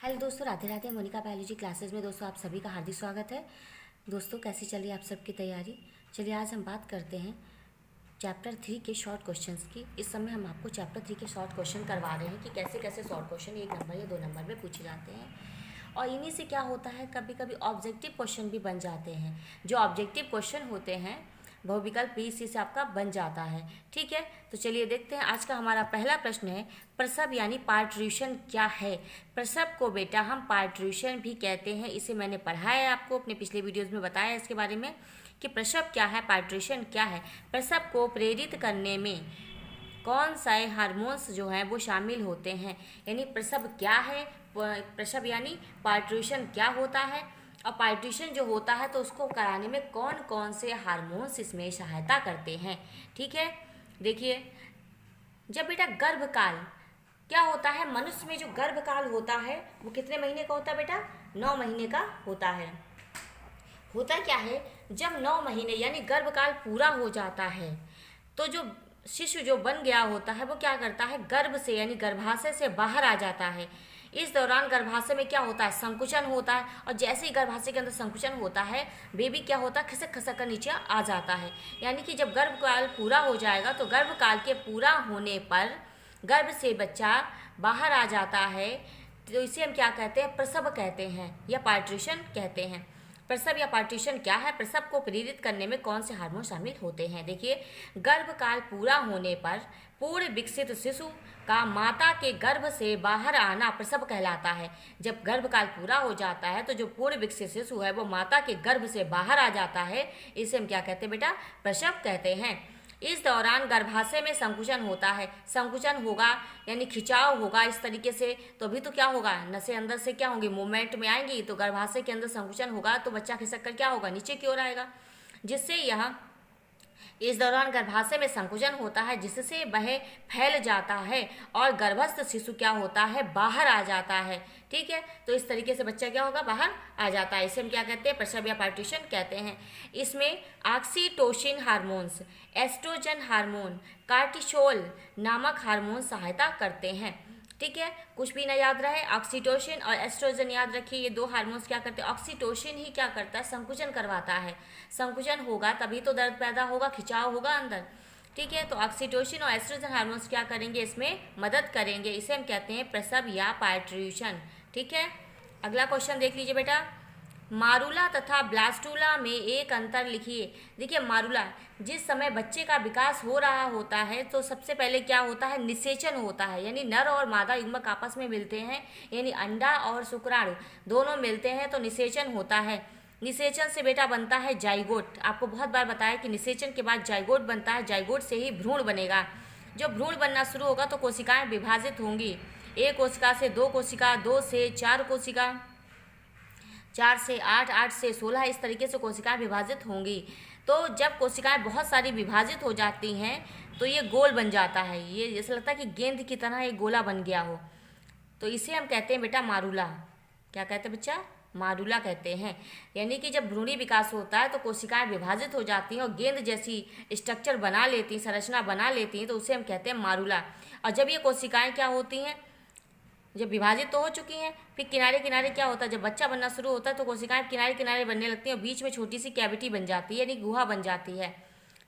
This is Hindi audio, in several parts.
हेलो दोस्तों, राधे राधे। मोनिका बायोलॉजी क्लासेस में दोस्तों आप सभी का हार्दिक स्वागत है। दोस्तों कैसी चली आप सबकी तैयारी। चलिए आज हम बात करते हैं चैप्टर 3 के शॉर्ट क्वेश्चंस की। इस समय हम आपको चैप्टर 3 के शॉर्ट क्वेश्चन करवा रहे हैं कि कैसे कैसे शॉर्ट क्वेश्चन 1 नंबर या 2 नंबर में पूछे जाते हैं। और इन्हीं से क्या होता है, कभी कभी ऑब्जेक्टिव क्वेश्चन भी बन जाते हैं। जो ऑब्जेक्टिव क्वेश्चन होते हैं बहुविकल्प बी सी से आपका बन जाता है। ठीक है, तो चलिए देखते हैं। आज का हमारा पहला प्रश्न है, प्रसव यानी पार्ट्यूशन क्या है। प्रसव को बेटा हम पार्ट्यूशन भी कहते हैं। इसे मैंने पढ़ाया है, आपको अपने पिछले वीडियोस में बताया है इसके बारे में कि प्रसव क्या है, पार्ट्यूशन क्या है। प्रसव को प्रेरित करने में कौन सा हार्मोन्स जो हैं वो शामिल होते हैं। यानी प्रसव क्या है, प्रसव यानी पार्ट्यूशन क्या होता है, और पार्टीशन जो होता है तो उसको कराने में कौन कौन से हार्मोन्स इसमें सहायता करते हैं। ठीक है, देखिए जब बेटा गर्भकाल क्या होता है, मनुष्य में जो गर्भकाल होता है वो कितने महीने का होता है बेटा, 9 महीने का होता है। होता क्या है, जब 9 महीने यानी गर्भकाल पूरा हो जाता है तो जो शिशु जो बन गया होता है वो क्या करता है, गर्भ से यानी गर्भाशय से बाहर आ जाता है। इस दौरान गर्भाशय में क्या होता है, संकुचन होता है, और जैसे ही गर्भाशय के अंदर संकुचन होता है बेबी क्या होता है, खिसक खसक कर नीचे आ जाता है। यानी कि जब गर्भकाल पूरा हो जाएगा तो गर्भकाल के पूरा होने पर गर्भ से बच्चा बाहर आ जाता है, तो इसे हम क्या कहते हैं, प्रसव कहते हैं या पार्ट्यूशन कहते हैं। प्रसव या पार्टीशन क्या है, प्रसव को प्रेरित करने में कौन से हार्मोन शामिल होते हैं। देखिए गर्भकाल पूरा होने पर पूर्ण विकसित शिशु का माता के गर्भ से बाहर आना प्रसव कहलाता है। जब गर्भकाल पूरा हो जाता है तो जो पूर्ण विकसित शिशु है वो माता के गर्भ से बाहर आ जाता है, इसे हम क्या कहते हैं बेटा, प्रसव कहते हैं। इस दौरान गर्भाशय में संकुचन होता है, संकुचन होगा यानी खिंचाव होगा इस तरीके से, तो अभी तो क्या होगा, नसें अंदर से क्या होंगी, मूवमेंट में आएंगी, तो गर्भाशय के अंदर संकुचन होगा तो बच्चा खिसक कर क्या होगा, नीचे की ओर आएगा, जिससे यह इस दौरान गर्भाशय में संकुचन होता है जिससे वह फैल जाता है और गर्भस्थ शिशु क्या होता है, बाहर आ जाता है। ठीक है, तो इस तरीके से बच्चा क्या होगा, बाहर आ जाता है। इसे हम क्या कहते हैं, प्रसव या पार्टीशन कहते हैं। इसमें oxytocin hormones, estrogen hormone, cortisol नामक हार्मोन सहायता करते हैं। ठीक है, कुछ भी ना याद रहे, ऑक्सीटोसिन और एस्ट्रोजन याद रखिए, ये 2 हार्मोन्स क्या करते हैं, ऑक्सीटोसिन ही क्या करता है, संकुचन करवाता है। संकुचन होगा तभी तो दर्द पैदा होगा, खिंचाव होगा अंदर। ठीक है, तो ऑक्सीटोसिन और एस्ट्रोजन हार्मोन्स क्या करेंगे, इसमें मदद करेंगे। इसे हम कहते हैं प्रसव या पार्ट्यूशन। ठीक है, अगला क्वेश्चन देख लीजिए बेटा, मारुला तथा ब्लास्टुला में एक अंतर लिखिए। देखिए मारुला, जिस समय बच्चे का विकास हो रहा होता है तो सबसे पहले क्या होता है, निषेचन होता है, यानी नर और मादा युग्मक आपस में मिलते हैं, यानी अंडा और शुक्राणु दोनों मिलते हैं तो निषेचन होता है। निषेचन से बेटा बनता है जाइगोट। आपको बहुत बार बताया कि निषेचन के बाद जाइगोट बनता है, जाइगोट से ही भ्रूण बनेगा। जब भ्रूण बनना शुरू होगा तो कोशिकाएं विभाजित होंगी, 1 कोशिका से 2 कोशिका, 2 से 4 कोशिका, 4 से 8, 8 से 16, इस तरीके से कोशिकाएं विभाजित होंगी। तो जब कोशिकाएं बहुत सारी विभाजित हो जाती हैं तो ये गोल बन जाता है, ये जैसे लगता है कि गेंद की तरह एक गोला बन गया हो, तो इसे हम कहते हैं बेटा मारुला। क्या कहते हैं बच्चा, मारुला कहते हैं। यानी कि जब भ्रूणी विकास होता है तो कोशिकाएं विभाजित हो जाती हैं और गेंद जैसी स्ट्रक्चर बना लेती हैं, संरचना बना लेती हैं, तो उसे हम कहते हैं मारुला। और जब ये कोशिकाएं क्या होती हैं, जब विभाजित तो हो चुकी हैं, फिर किनारे किनारे क्या होता है, जब बच्चा बनना शुरू होता है तो कोशिकाएं किनारे किनारे बनने लगती हैं और बीच में छोटी सी कैविटी बन जाती है, यानी गुहा बन जाती है,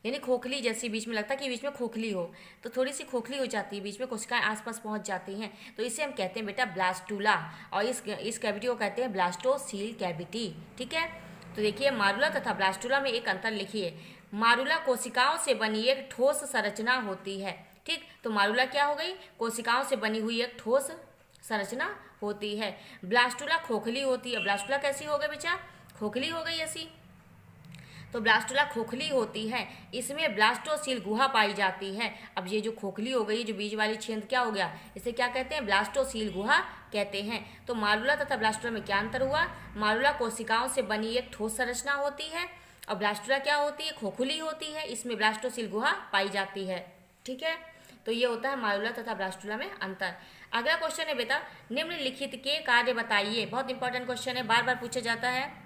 यानी खोखली जैसी, बीच में लगता है कि बीच में खोखली हो, तो थोड़ी सी खोखली हो जाती है, बीच में कोशिकाएं आसपास पहुंच जाती हैं, तो इसे हम कहते हैं बेटा ब्लास्टुला, और इस कैविटी को कहते हैं ब्लास्टोसील कैविटी। ठीक है, तो देखिए मारुला तथा ब्लास्टुला में एक अंतर लिखिए। मारुला कोशिकाओं से बनी एक ठोस संरचना होती है। ठीक, तो मारुला क्या हो गई, कोशिकाओं से बनी हुई एक ठोस संरचना होती है। ब्लास्टुला खोखली होती है। ब्लास्टुला कैसी हो गई बच्चा, खोखली हो गई ऐसी, तो ब्लास्टुला खोखली होती है, इसमें ब्लास्टोसील गुहा पाई जाती है। अब ये जो खोखली हो गई, जो बीज वाली छेद क्या हो गया, इसे क्या कहते हैं, ब्लास्टोसील गुहा कहते हैं। तो मारुला तथा ब्लास्टुला में क्या अंतर हुआ, मारुला कोशिकाओं से बनी एक ठोस संरचना होती है और ब्लास्टुला क्या होती है, खोखली होती है, इसमें ब्लास्टोसील गुहा पाई जाती है। ठीक है, तो ये होता है मारुला तथा ब्लास्टुला में अंतर। अगला क्वेश्चन है बेटा, निम्नलिखित के कार्य बताइए। बहुत इंपॉर्टेंट क्वेश्चन है, बार बार पूछा जाता है।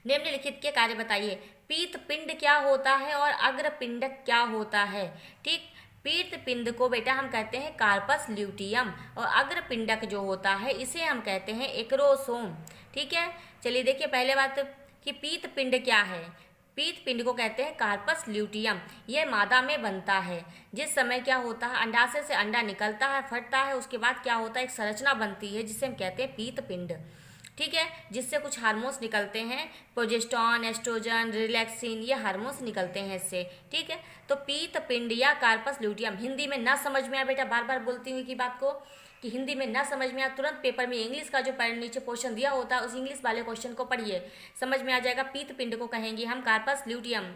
निम्नलिखित के कार्य बताइए। पीत पिंड क्या होता है और अग्र पिंडक क्या होता है। ठीक, पीत पिंड को बेटा हम कहते हैं कार्पस ल्यूटियम, और अग्र पिंडक जो होता है इसे हम कहते हैं एक्रोसोम। ठीक है, चलिए देखिए पहले बात कि पीत पिंड क्या है। पीत पिंड को कहते हैं कार्पस ल्यूटियम। यह मादा में बनता है। जिस समय क्या होता है, अंडाशय से अंडा निकलता है, फटता है, उसके बाद क्या होता है, एक संरचना बनती है जिसे हम कहते हैं पीत पिंड। ठीक है, जिससे कुछ हार्मोन्स निकलते हैं, प्रोजेस्टेरॉन, एस्ट्रोजन, रिलैक्सिन, ये हार्मोन्स निकलते हैं इससे। ठीक है, तो पीत पिंड या कार्पस ल्यूटियम हिंदी में ना समझ में आया बेटा, बार बार बोलती हुई की बात को कि हिंदी में ना समझ में आया, तुरंत पेपर में इंग्लिश का जो नीचे पोर्शन दिया होता है उस इंग्लिश वाले क्वेश्चन को पढ़िए, समझ में आ जाएगा। पीत पिंड को कहेंगे हम कार्पस ल्यूटियम।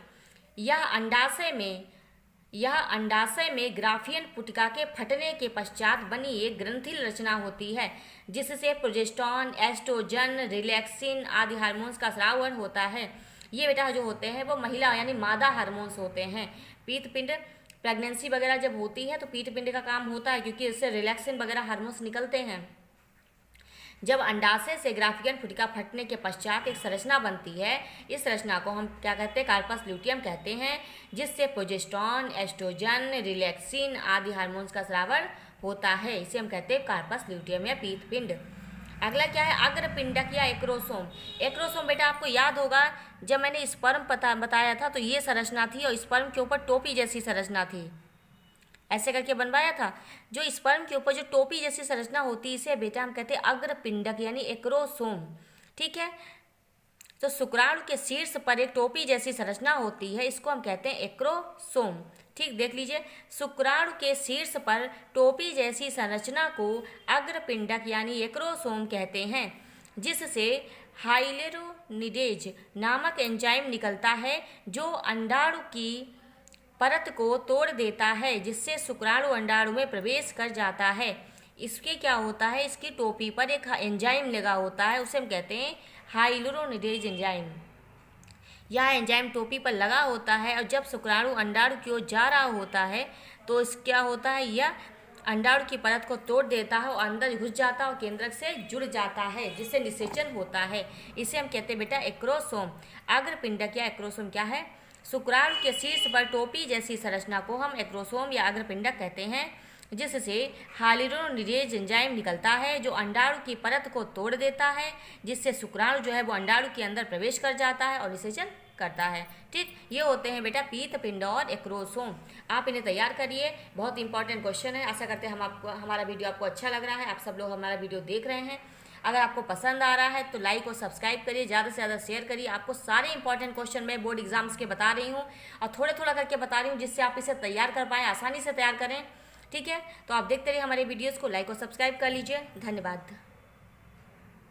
यह अंडाशय में ग्राफियन पुटिका के फटने के पश्चात बनी एक ग्रंथिल रचना होती है जिससे प्रोजेस्टेरॉन, एस्ट्रोजन, रिलैक्सिन आदि हार्मोन्स का स्रावन होता है। ये बेटा जो होते हैं वो महिला यानी मादा हार्मोन्स होते हैं। पीत पिंड प्रेगनेंसी वगैरह जब होती है तो पीत पिंड का काम होता है, क्योंकि इससे रिलैक्सिन वगैरह हार्मोन्स निकलते हैं। जब अंडाशय से ग्राफियन पुटिका फटने के पश्चात एक संरचना बनती है, इस रचना को हम क्या कहते हैं, कार्पस ल्यूटियम कहते हैं, जिससे प्रोजेस्टेरॉन, एस्ट्रोजन, रिलैक्सिन आदि हार्मोन्स का स्रावन होता है। इसे हम कहते हैं कार्पस ल्यूटियम या पीत पिंड। अगला क्या है, अग्र पिंडक या एक्रोसोम। एक्रोसोम बेटा आपको याद होगा जब मैंने स्पर्म बताया था तो ये संरचना थी और स्पर्म के ऊपर टोपी जैसी संरचना थी, ऐसे करके बनवाया था। जो स्पर्म के ऊपर जो टोपी जैसी संरचना होती है इसे बेटा हम कहते हैं अग्र पिंडक यानी एक्रोसोम। ठीक है, तो शुक्राणु के शीर्ष पर एक टोपी जैसी संरचना होती है, इसको हम कहते हैं एक्रोसोम। ठीक, देख लीजिए, शुक्राणु के शीर्ष पर टोपी जैसी संरचना को अग्र पिंडक यानी एक्रोसोम कहते हैं, जिससे हाइलेरोनिडेज नामक एंजाइम निकलता है जो अंडाणु की परत को तोड़ देता है, जिससे शुक्राणु अंडाणु में प्रवेश कर जाता है। इसके क्या होता है, इसकी टोपी पर एक एंजाइम लगा होता है, उसे हम कहते हैं हाइलेरोनिडेज एंजाइम। यह एंजाइम टोपी पर लगा होता है और जब शुक्राणु अंडाणु की ओर जा रहा होता है तो इस क्या होता है, यह अंडाणु की परत को तोड़ देता है और अंदर घुस जाता है और केंद्रक से जुड़ जाता है, जिससे निषेचन होता है। इसे हम कहते हैं बेटा एक्रोसोम। अग्र पिंडक या एक्रोसोम क्या है, शुक्राणु के शीर्ष पर टोपी जैसी संरचना को हम एक्रोसोम या अग्रपिंडक कहते हैं, जिससे हाइलेरोनिडेज एंजाइम निकलता है जो अंडाणु की परत को तोड़ देता है, जिससे शुक्राणु जो है वो अंडाणु के अंदर प्रवेश कर जाता है और निषेचन करता है। ठीक, ये होते हैं बेटा पीत पिंड और एक्रोसोम। आप इन्हें तैयार करिए, बहुत इंपॉर्टेंट क्वेश्चन है। आशा करते हैं हमारा वीडियो आपको अच्छा लग रहा है, आप सब लोग हमारा वीडियो देख रहे हैं। अगर आपको पसंद आ रहा है तो लाइक और सब्सक्राइब करिए, ज़्यादा से ज़्यादा शेयर करिए। आपको सारे इंपॉर्टेंट क्वेश्चन मैं बोर्ड एग्जाम्स के बता रही हूँ और थोड़े थोड़ा करके बता रही हूँ, जिससे आप इसे तैयार कर पाएँ, आसानी से तैयार करें। ठीक है, तो आप देखते रहिए हमारे वीडियोज़ को, लाइक और सब्सक्राइब कर लीजिए। धन्यवाद।